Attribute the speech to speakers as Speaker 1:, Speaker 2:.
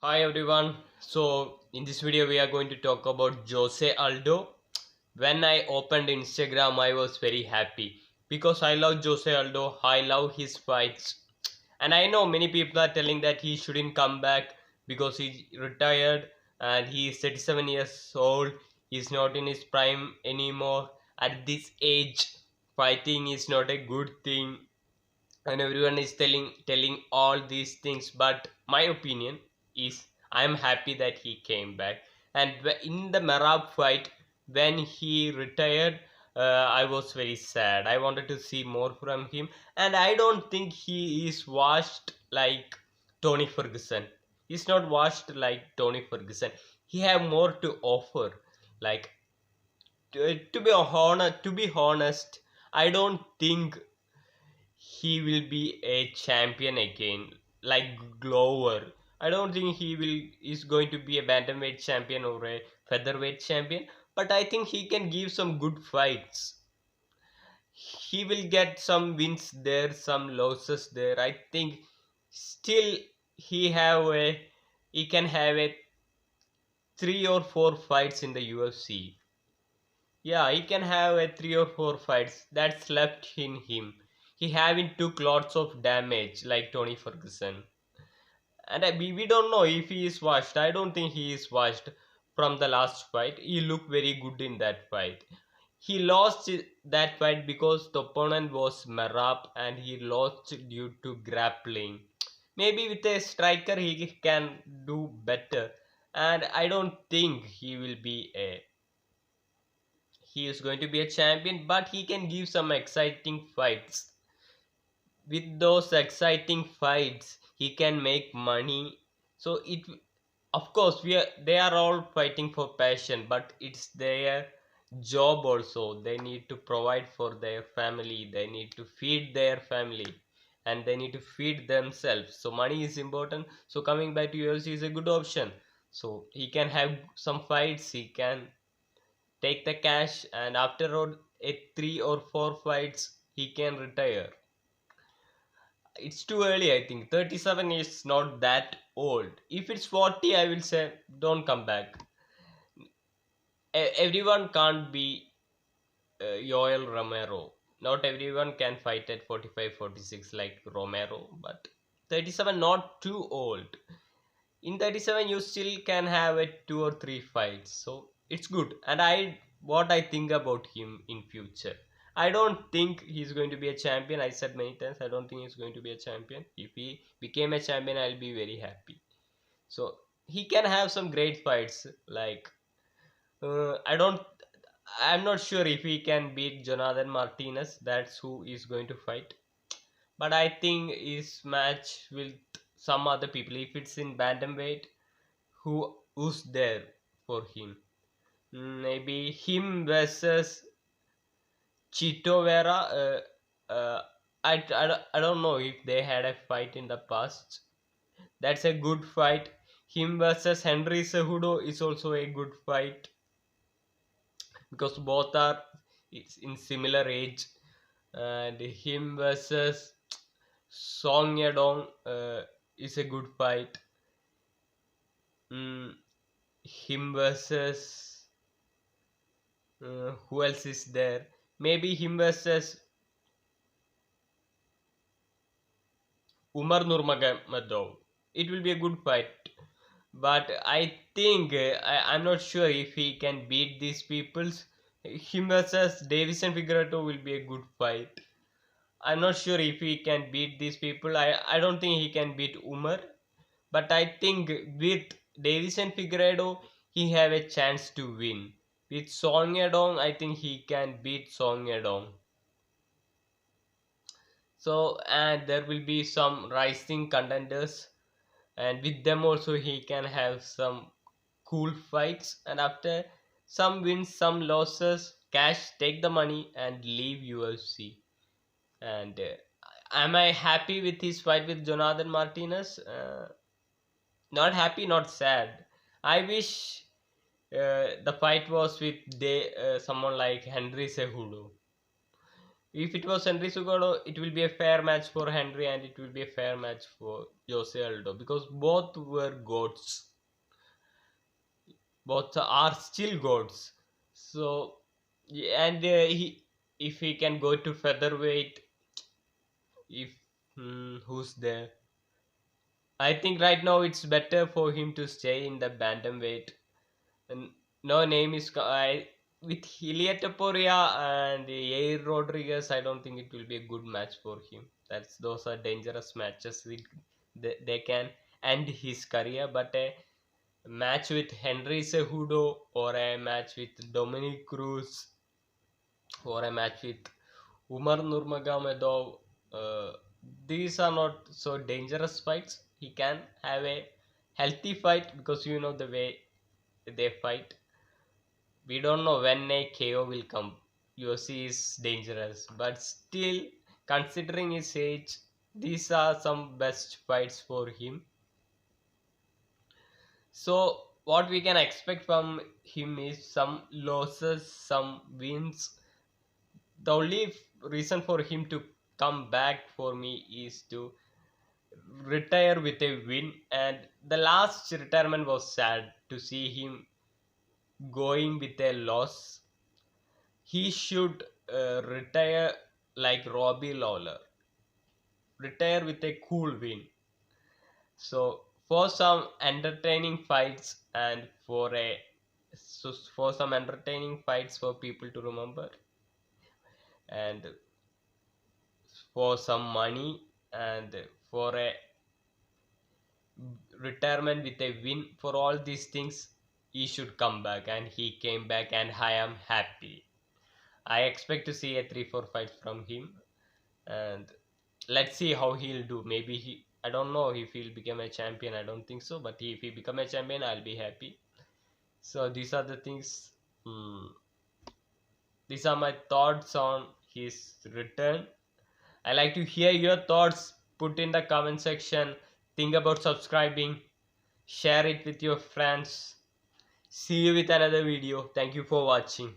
Speaker 1: Hi everyone. So in this video we are going to talk about Jose Aldo. When I opened Instagram I was very happy because I love Jose Aldo. I love his fights. And I know many people are telling that he shouldn't come back because he retired and he is 37 years old. He's not in his prime anymore. At this age fighting is not a good thing and everyone is telling all these things, but my opinion is I am happy that he came back. And in the Marab fight, when he retired, I was very sad. I wanted to see more from him, and I don't think he is washed like Tony Ferguson. He's not washed like Tony Ferguson. He have more to offer. Like, to be honest, I don't think he will be a champion again like Glover. I don't think he will is going to be a bantamweight champion or a featherweight champion, but I think he can give some good fights. He will get some wins there, some losses there. I think still he can have a 3 or 4 fights in the UFC. Yeah, he can have a 3 or 4 fights that's left in him. He haven't took lots of damage like Tony Ferguson, and we don't know if he is washed. I don't think he is washed from the last fight. He looked very good in that fight. He lost that fight because the opponent was Marab and he lost due to grappling. Maybe with a striker he can do better, and I don't think he is going to be a champion, but he can give some exciting fights. With those exciting fights he can make money. So it, of course, they are all fighting for passion, but it's their job also. They need to provide for their family, they need to feed their family, and they need to feed themselves. So money is important. So coming back to UFC is a good option. So he can have some fights, he can take the cash, and after all a 3 or 4 fights he can retire. It's too early. I think 37 is not that old. If it's 40 I will say don't come back. Everyone can't be Yoel Romero. Not everyone can fight at 45, 46 like Romero, but 37 not too old. In 37 you still can have a 2 or 3 fights, so it's good. And what I think about him in future, I don't think he's going to be a champion. I said many times I don't think he's going to be a champion. If he became a champion I'll be very happy. So he can have some great fights like I don't I'm not sure if he can beat Jonathan Martinez. That's who is going to fight, but I think his match with some other people, if it's in bantamweight, who's there for him. Maybe him versus Chito Vera. I don't know if they had a fight in the past. That's a good fight. Him versus Henry Cejudo is also a good fight because both are in similar age. And him versus Song Yadong is a good fight. Him versus who else is there? Maybe him versus Umar Nurmagomedov. It will be a good fight, but I think I'm not sure if he can beat these peoples. Him versus Davison Figueiredo will be a good fight. I'm not sure if he can beat these people. I don't think he can beat Umar, but I think with Davison Figueiredo he have a chance to win. With Song Yadong, I think he can beat Song Yadong. So, and there will be some rising contenders, and with them also he can have some cool fights. And after some wins, some losses, cash, take the money and leave UFC. And am I happy with his fight with Jonathan Martinez? Not happy, not sad. I wish the fight was with someone like Henry Cejudo. If it was Henry Cejudo, it will be a fair match for Henry and it will be a fair match for Jose Aldo because both were goats. Both are still goats. So, yeah, and if he can go to featherweight, if who's there? I think right now it's better for him to stay in the bantamweight. And no name is with Hilia Taporia and Yair Rodriguez. I don't think it will be a good match for him. Those are dangerous matches. They can end his career, but a match with Henry Cejudo or a match with Dominic Cruz or a match with Umar Nurmagomedov, these are not so dangerous fights. He can have a healthy fight because you know the way they fight. We don't know when a KO will come. UFC is dangerous, but still, considering his age, these are some best fights for him. So, what we can expect from him is some losses, some wins. The only reason for him to come back for me is to retire with a win, and the last retirement was sad to see him going with a loss. He should retire like Robbie Lawler, retire with a cool win. So for some entertaining fights and for some entertaining fights for people to remember, and for some money, and for a retirement with a win, for all these things he should come back, and he came back and I am happy. I expect to see a 3-4 fights from him, and let's see how he'll do. Maybe I don't know if he'll become a champion. I don't think so, but if he become a champion, I'll be happy. So these are the things. These are my thoughts on his return. I like to hear your thoughts. Put in the comment section. Think about subscribing. Share it with your friends. See you with another video. Thank you for watching.